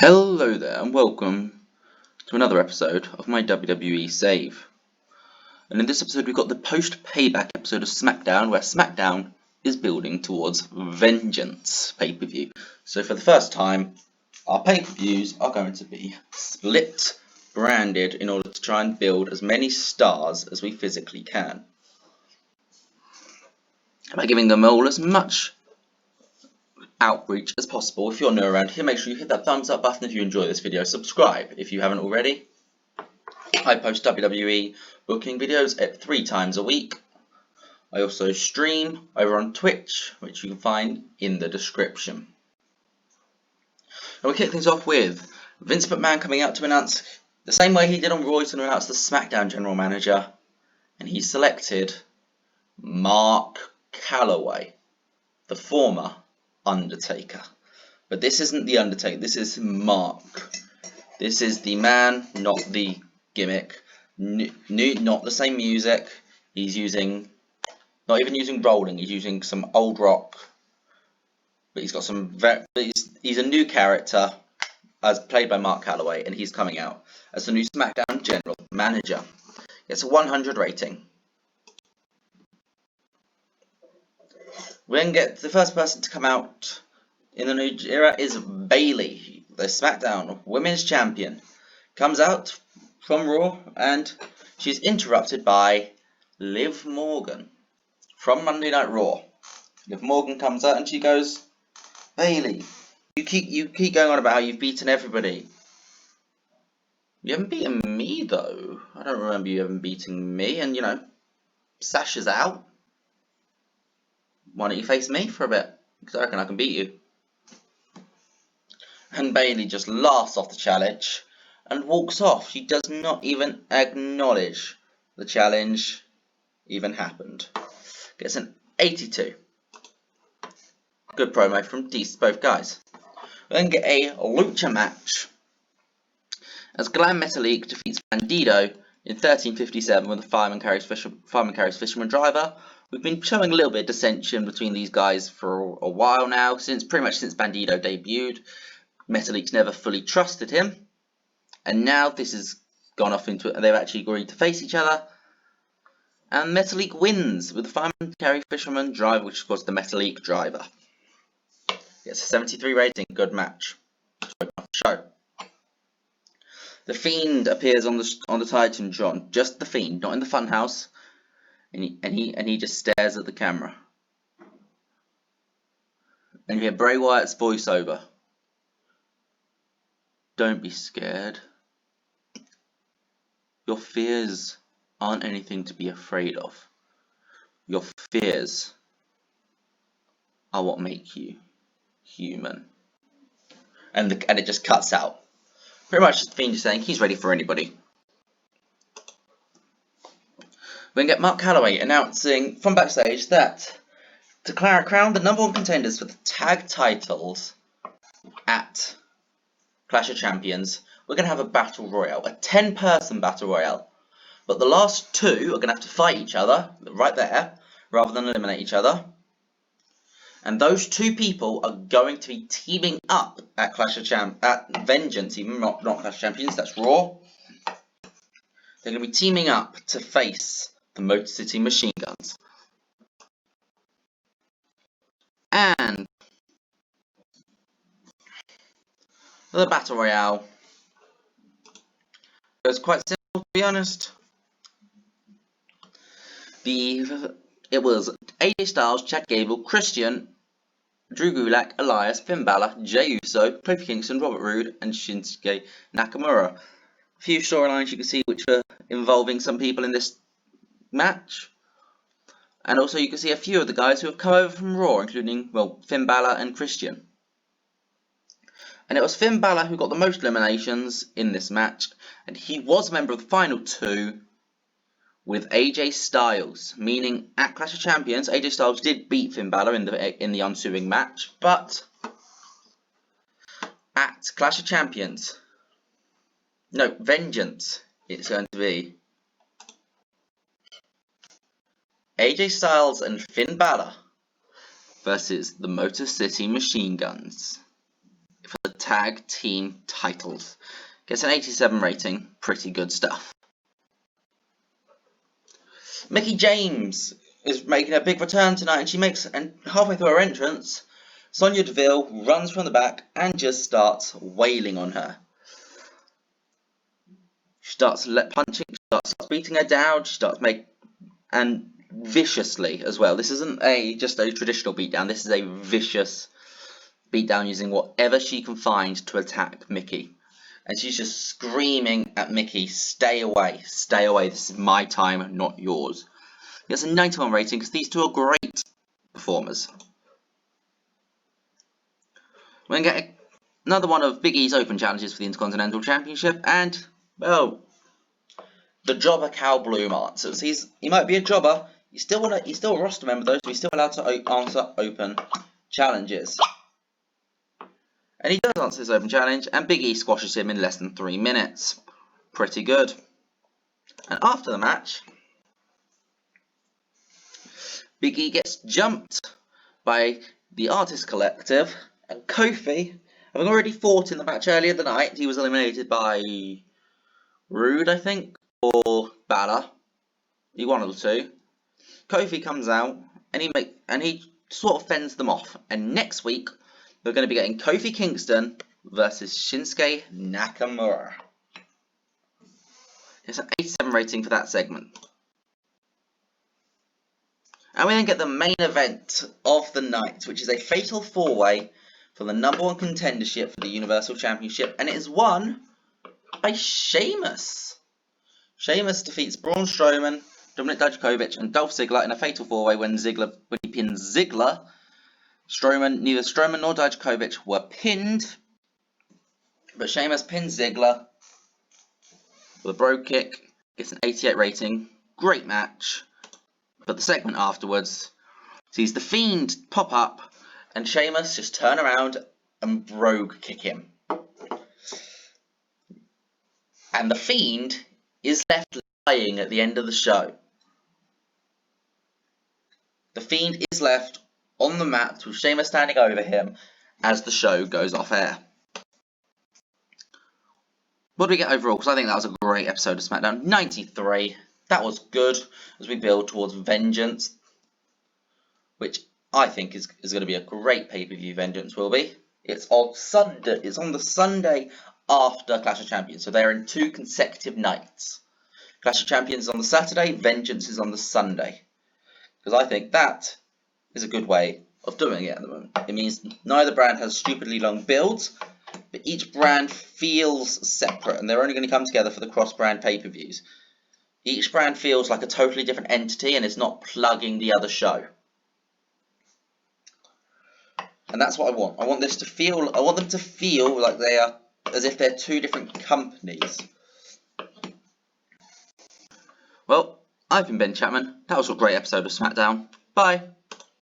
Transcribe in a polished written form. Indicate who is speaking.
Speaker 1: Hello there and welcome to another episode of my WWE save. And in this episode we've got the post-payback episode of SmackDown, where SmackDown is building towards Vengeance pay-per-view. So for the first time, our pay-per-views are going to be split branded in order to try and build as many stars as we physically can, by giving them all as much outreach as possible. If you're new around here, make sure you hit that thumbs up button if you enjoy this video. Subscribe if you haven't already. I post WWE booking videos at 3 times a week. I also stream over on Twitch, which you can find in the description. And we'll kick things off with Vince McMahon coming out to announce, the same way he did on Raw, he's going to announce the SmackDown General Manager, and he selected Mark Calloway, the former Undertaker. But this isn't the Undertaker, this is Mark. This is the man, not the gimmick. Not the same music. He's using, not even using rolling, he's using some old rock. But he's got some he's a new character, as played by Mark Calloway, and he's coming out as the new SmackDown General Manager. It's a 100 rating. We then get the first person to come out in the new era is Bayley, the SmackDown Women's Champion. Comes out from Raw and she's interrupted by Liv Morgan from Monday Night Raw. Liv Morgan comes out and she goes, "Bayley, you keep going on about how you've beaten everybody. You haven't beaten me though. I don't remember you ever beating me." And Sasha's out. "Why don't you face me for a bit? Because I reckon I can beat you." And Bayley just laughs off the challenge and walks off. She does not even acknowledge the challenge even happened. Gets an 82. Good promo from both guys. We then get a lucha match as Glam Metalik defeats Bandido in 13:57 with a fireman carries fisherman driver. We've been showing a little bit of dissension between these guys for a while now, pretty much since Bandido debuted. Metalik's never fully trusted him, and now this has gone off into it, and they've actually agreed to face each other. And Metalik wins with the fireman carry fisherman driver, which is of course the Metalik driver. Gets a 73 rating. Good match. Show. The Fiend appears on the Titantron, just the Fiend, not in the Funhouse. And he just stares at the camera. And you hear Bray Wyatt's voiceover. "Don't be scared. Your fears aren't anything to be afraid of. Your fears are what make you human." And it just cuts out. Pretty much the Fiend is saying he's ready for anybody. We then get Mark Calloway announcing from backstage that to crown the #1 contenders for the tag titles at Clash of Champions, we're going to have a battle royale, a 10-person battle royale. But the last 2 are going to have to fight each other right there, rather than eliminate each other. And those 2 people are going to be teaming up at at Vengeance, even not Clash of Champions, that's Raw. They're going to be teaming up to face the Motor City Machine Guns. And the Battle Royale goes quite simple, to be honest. It was AJ Styles, Chad Gable, Christian, Drew Gulak, Elias, Finn Balor, Jey Uso, Kofi Kingston, Robert Roode, and Shinsuke Nakamura. A few storylines you can see which are involving some people in this match. And also you can see a few of the guys who have come over from Raw, including, Finn Balor and Christian. And it was Finn Balor who got the most eliminations in this match, and he was a member of the final 2 with AJ Styles, meaning at Clash of Champions, AJ Styles did beat Finn Balor in the ensuing match, but at Clash of Champions, no, Vengeance, it's going to be AJ Styles and Finn Balor versus the Motor City Machine Guns for the tag team titles. Gets an 87 rating, pretty good stuff. Mickie James is making a big return tonight, and halfway through her entrance, Sonya Deville runs from the back and just starts wailing on her. She starts punching, she starts beating her down, and viciously as well. This isn't just a traditional beatdown, this is a vicious beatdown using whatever she can find to attack Mickie. And she's just screaming at Mickie, stay away, this is my time, not yours. Gets a 91 rating because these two are great performers. We're going to get another one of Big E's open challenges for the Intercontinental Championship, and, well, the jobber Cal Bloom answers. He might be a jobber, he's still a roster member though, so he's still allowed to answer open challenges. And he does answer his open challenge, and Big E squashes him in less than 3 minutes. Pretty good. And after the match, Big E gets jumped by the Artist Collective, and Kofi, having already fought in the match earlier tonight, he was eliminated by Rude, I think, or Balor. He one of the two. Kofi comes out, and he sort of fends them off. And next week, we're going to be getting Kofi Kingston versus Shinsuke Nakamura. It's an 87 rating for that segment. And we then get the main event of the night, which is a fatal 4-way for the #1 contendership for the Universal Championship, and it is won by Sheamus. Sheamus defeats Braun Strowman, Dominik Dijakovic, and Dolph Ziggler in a fatal 4-way when he pins Ziggler. Neither Strowman nor Dijakovic were pinned, but Sheamus pins Ziggler with a Brogue Kick. Gets an 88 rating. Great match. But the segment afterwards sees The Fiend pop up and Sheamus just turn around and Brogue Kick him. And The Fiend is left lying at the end of the show. The Fiend is left on the mat with Sheamus standing over him as the show goes off air. What do we get overall? Because I think that was a great episode of SmackDown. 93. That was good as we build towards Vengeance, which I think is going to be a great pay-per-view. Vengeance will be. It's on Sunday. It's on the Sunday after Clash of Champions, so they're in 2 consecutive nights. Clash of Champions is on the Saturday. Vengeance is on the Sunday, because I think that is a good way of doing it at the moment. It means neither brand has stupidly long builds, but each brand feels separate, and they're only going to come together for the cross-brand pay-per-views. Each brand feels like a totally different entity and is not plugging the other show. And that's what I want. I want them to feel like they are, as if they're 2 different companies. Well, I've been Ben Chapman. That was a great episode of SmackDown. Bye.